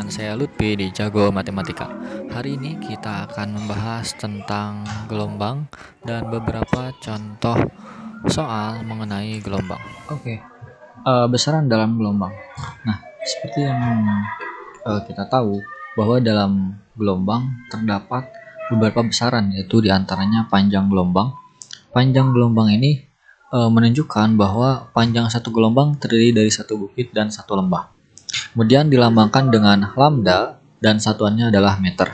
dengan saya Lutfi di Jago Matematika. Hari ini kita akan membahas tentang gelombang dan beberapa contoh soal mengenai gelombang. Besaran dalam gelombang. Nah, seperti yang kita tahu bahwa dalam gelombang terdapat beberapa besaran, yaitu diantaranya panjang gelombang. Panjang gelombang ini menunjukkan bahwa panjang satu gelombang terdiri dari satu bukit dan satu lembah. Kemudian dilambangkan dengan lambda dan satuannya adalah meter.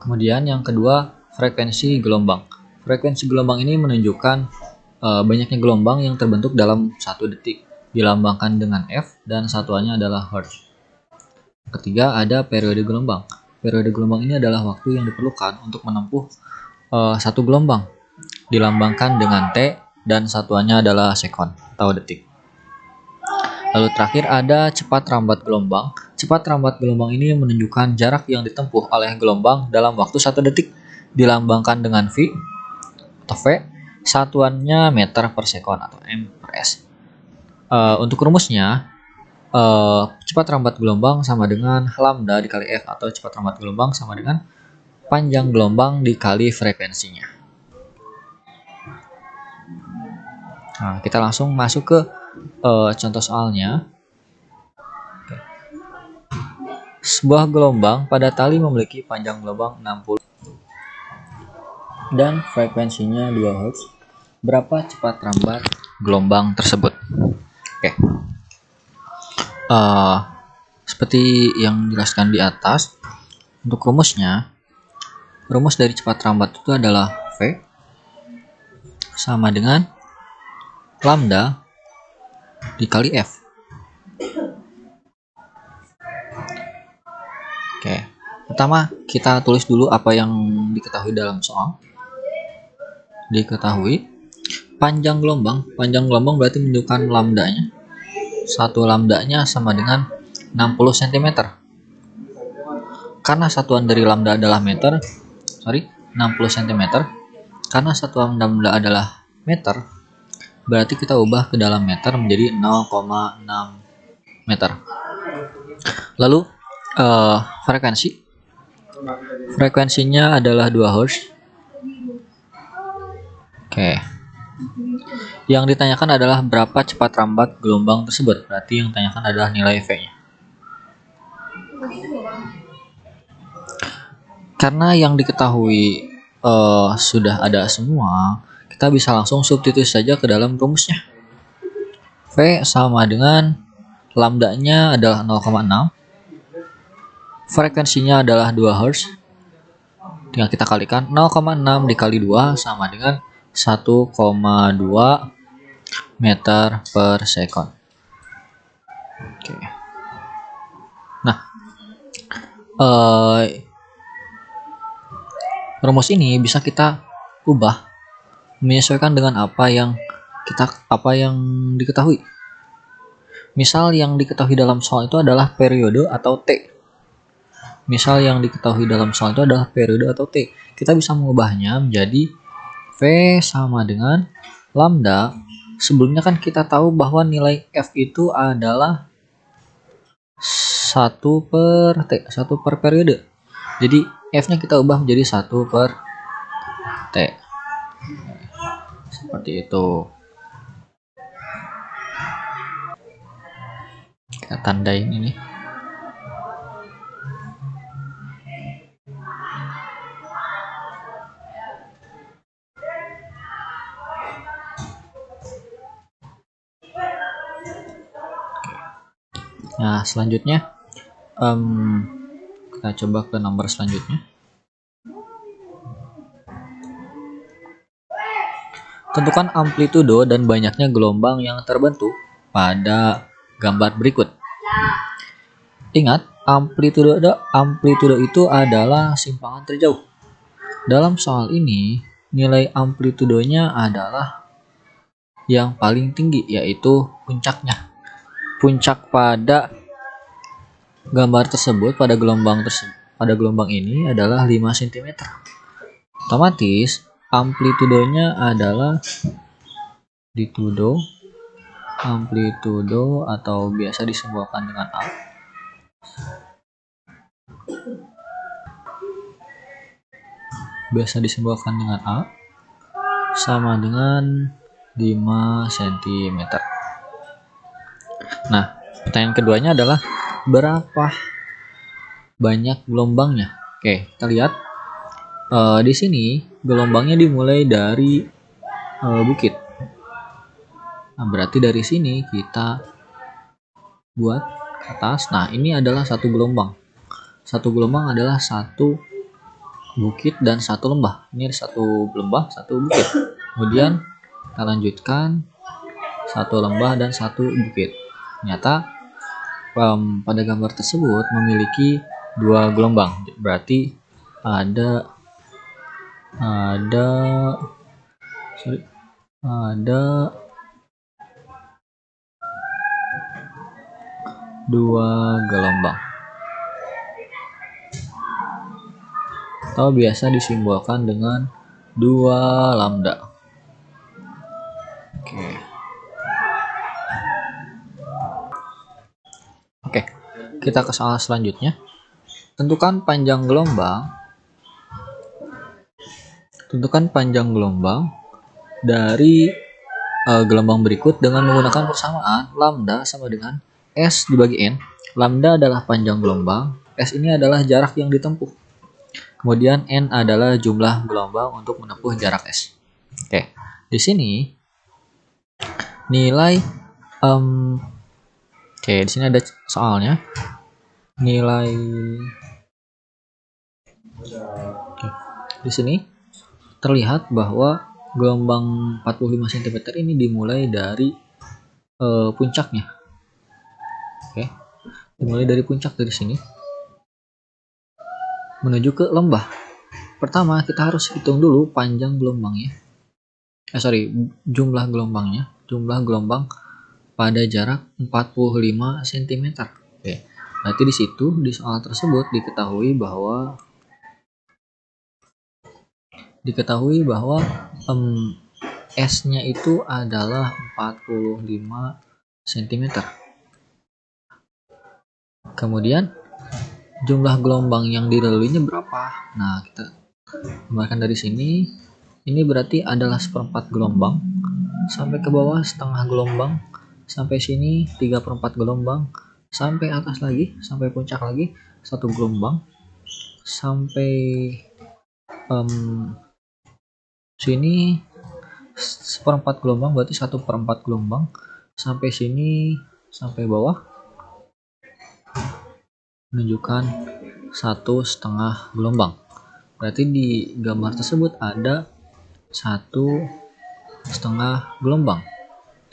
Kemudian yang kedua, frekuensi gelombang. Frekuensi gelombang ini menunjukkan banyaknya gelombang yang terbentuk dalam 1 detik. Dilambangkan dengan F dan satuannya adalah Hertz. Ketiga, ada periode gelombang. Periode gelombang ini adalah waktu yang diperlukan untuk menempuh satu gelombang. Dilambangkan dengan T dan satuannya adalah sekon atau detik. Lalu terakhir ada cepat rambat gelombang. Cepat rambat gelombang ini menunjukkan jarak yang ditempuh oleh gelombang dalam waktu 1 detik. Dilambangkan dengan V atau V, satuannya meter per sekon atau M per S. Untuk rumusnya, cepat rambat gelombang sama dengan lambda dikali F, atau cepat rambat gelombang sama dengan panjang gelombang dikali frekuensinya. Nah, kita langsung masuk ke contoh soalnya. Sebuah gelombang pada tali memiliki panjang gelombang 60 dan frekuensinya 2 Hz. Berapa cepat rambat gelombang tersebut? Seperti yang dijelaskan di atas, untuk rumusnya, rumus dari cepat rambat itu adalah V sama dengan lambda dikali F. Pertama kita tulis dulu apa yang diketahui dalam soal. Diketahui panjang gelombang berarti menunjukkan lambdanya. Satu lambdanya sama dengan 60 cm. Karena satuan dari lambda adalah 60 cm. Karena satuan lambda adalah meter, berarti kita ubah ke dalam meter menjadi 0,6 meter. Lalu frekuensinya adalah 2 Hz. Yang ditanyakan adalah berapa cepat rambat gelombang tersebut. Berarti yang ditanyakan adalah nilai V-nya. Karena yang diketahui sudah ada semua, kita bisa langsung substitusi saja ke dalam rumusnya. V sama dengan lambdanya adalah 0,6. Frekuensinya adalah 2 Hz. Tinggal kita kalikan 0,6 dikali 2 sama dengan 1,2 meter per sekon. Nah, rumus ini bisa kita ubah menyesuaikan dengan apa yang diketahui. Misal yang diketahui dalam soal itu adalah periode atau T. Kita bisa mengubahnya menjadi V sama dengan lambda. Sebelumnya kan kita tahu bahwa nilai F itu adalah 1 per T, 1 per periode. Jadi F-nya kita ubah menjadi 1 per T. Seperti itu. Kita tandain ini. Nah, selanjutnya kita coba ke nomor selanjutnya. Tentukan amplitudo dan banyaknya gelombang yang terbentuk pada gambar berikut. Ingat, amplitudo itu adalah simpangan terjauh. Dalam soal ini, nilai amplitudonya adalah yang paling tinggi, yaitu puncaknya. Puncak pada gambar tersebut, pada gelombang ini adalah 5 cm. Otomatis amplitudonya adalah amplitudo atau biasa disimbolkan dengan A biasa disimbolkan dengan A, sama dengan 5 cm. Nah, pertanyaan keduanya adalah berapa banyak gelombangnya? Oke, kita lihat di sini gelombangnya dimulai dari bukit. Nah, berarti dari sini kita buat ke atas. Nah, ini adalah satu gelombang. Satu gelombang adalah satu bukit dan satu lembah. Ini ada satu lembah, satu bukit. Kemudian kita lanjutkan satu lembah dan satu bukit. Ternyata pada gambar tersebut memiliki dua gelombang. Berarti ada dua gelombang, atau biasa disimbolkan dengan 2 lambda. Oke, kita ke soal selanjutnya. Tentukan panjang gelombang dari gelombang berikut dengan menggunakan persamaan lambda sama dengan S dibagi N. Lambda adalah panjang gelombang, S ini adalah jarak yang ditempuh. Kemudian N adalah jumlah gelombang untuk menempuh jarak S. Oke, di sini nilai di sini ada soalnya. Di sini terlihat bahwa gelombang 45 cm ini dimulai dari puncaknya. Oke. Dimulai dari puncak dari sini menuju ke lembah. Pertama, kita harus hitung dulu panjang gelombangnya. Jumlah gelombangnya. Jumlah gelombang pada jarak 45 cm. Oke. Berarti di situ di soal tersebut diketahui bahwa S-nya itu adalah 45 cm. Kemudian jumlah gelombang yang dilaluinya berapa? Nah, kita gambarkan dari sini. Ini berarti adalah 1/4 gelombang. Sampai ke bawah setengah gelombang. Sampai sini 3/4 gelombang. Sampai atas lagi, sampai puncak lagi 1 gelombang. Sampai sini 1/4 gelombang, berarti 1/4 gelombang. Sampai sini, sampai bawah menunjukkan 1/2 gelombang. Berarti di gambar tersebut ada 1/2 gelombang.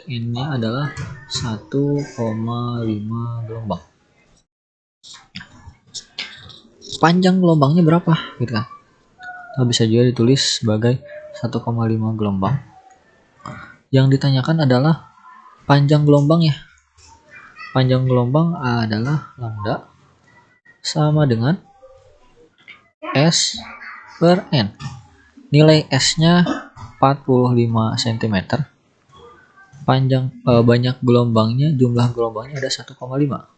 Ini adalah 1,5 gelombang. Panjang gelombangnya berapa? Gitu kan? Nah, bisa juga ditulis sebagai 1,5 gelombang. Yang ditanyakan adalah panjang gelombangnya. Panjang gelombang adalah lambda sama dengan S per N. Nilai S-nya 45 cm. Banyak gelombangnya, jumlah gelombangnya ada 1,5.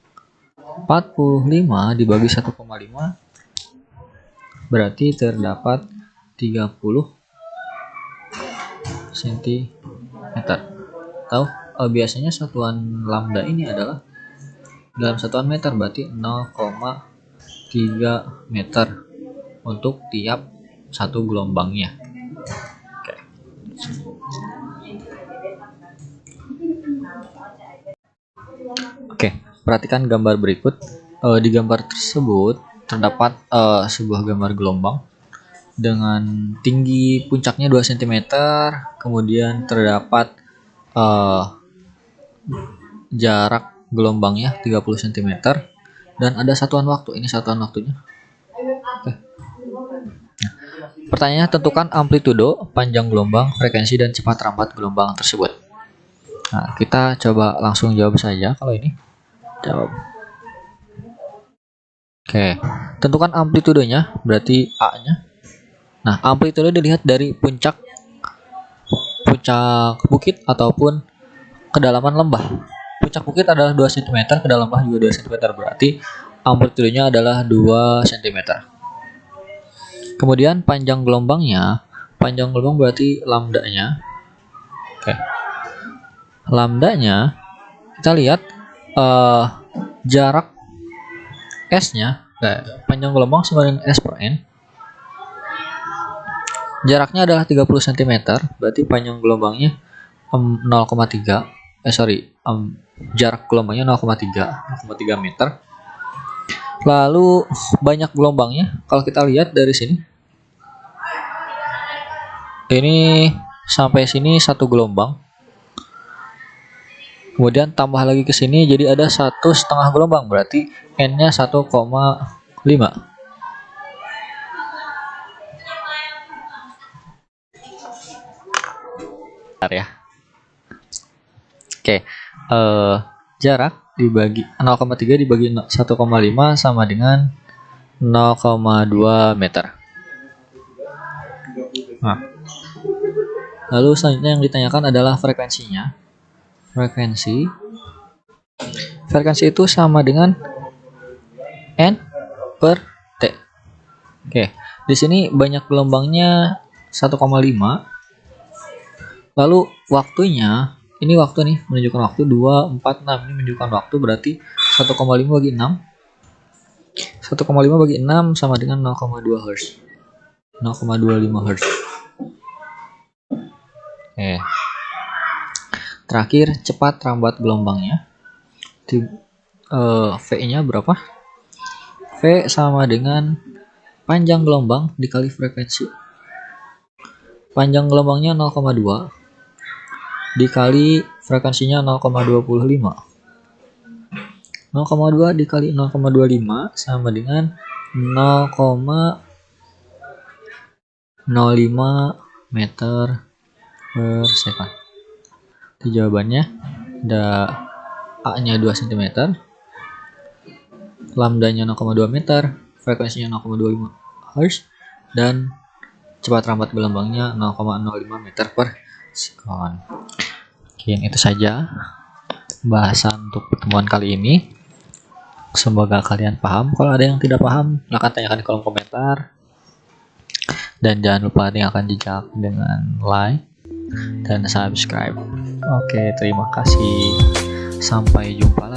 45 dibagi 1,5 berarti terdapat 30 cm. Atau biasanya satuan lambda ini adalah dalam satuan meter, berarti 0,3 meter untuk tiap satu gelombangnya. Oke, perhatikan gambar berikut. Di gambar tersebut terdapat sebuah gambar gelombang dengan tinggi puncaknya 2 cm, kemudian terdapat jarak gelombangnya 30 cm, dan ada satuan waktu. Ini satuan waktunya. Oke. Pertanyaannya, tentukan amplitudo, panjang gelombang, frekuensi, dan cepat rampat gelombang tersebut. Nah, kita coba langsung jawab saja kalau ini. Jawab. Oke, tentukan amplitudonya, berarti A-nya. Nah, amplitudo dilihat dari puncak bukit ataupun kedalaman lembah. Puncak bukit adalah 2 cm, kedalaman lembah juga 2 cm, berarti amplitudonya adalah 2 cm. Kemudian panjang gelombang berarti lambdanya. Oke. Lambdanya kita lihat jarak S-nya, panjang gelombang sama dengan S per N. Jaraknya adalah 30 cm, berarti panjang gelombangnya 0,3. Jarak gelombangnya 0,3 meter. Lalu banyak gelombangnya, kalau kita lihat dari sini, ini sampai sini 1 gelombang. Kemudian tambah lagi ke sini, jadi ada 1,5 gelombang, berarti N-nya 1,5. Ya. Oke, jarak dibagi 0,3 dibagi 1,5 sama dengan 0,2 meter. Nah, lalu selanjutnya yang ditanyakan adalah frekuensinya. Frekuensi itu sama dengan N per T. Oke, di sini banyak gelombangnya 1,5. Lalu waktunya, ini waktu nih, menunjukkan waktu 2, 4, 6. Ini menunjukkan waktu, berarti 1,5 bagi 6. 1,5 bagi 6 sama dengan 0,2 Hz. 0,25 Hz. Oke. Terakhir, cepat rambat gelombangnya. V-nya berapa? V sama dengan panjang gelombang dikali frekuensi. Panjang gelombangnya 0,2 dikali frekuensinya 0,25. 0,2 dikali 0,25 sama dengan 0,05 meter per second. Itu jawabannya. Ada A-nya 2 cm, lambdanya 0,2 meter, frekuensinya 0,25 Hz, dan cepat rambat gelombangnya 0,05 meter per second. Mungkin itu saja bahasan untuk pertemuan kali ini. Semoga kalian paham. Kalau ada yang tidak paham, silahkan tanyakan di kolom komentar. Dan jangan lupa tinggalkan jejak dengan like dan subscribe. Oke, terima kasih. Sampai jumpa.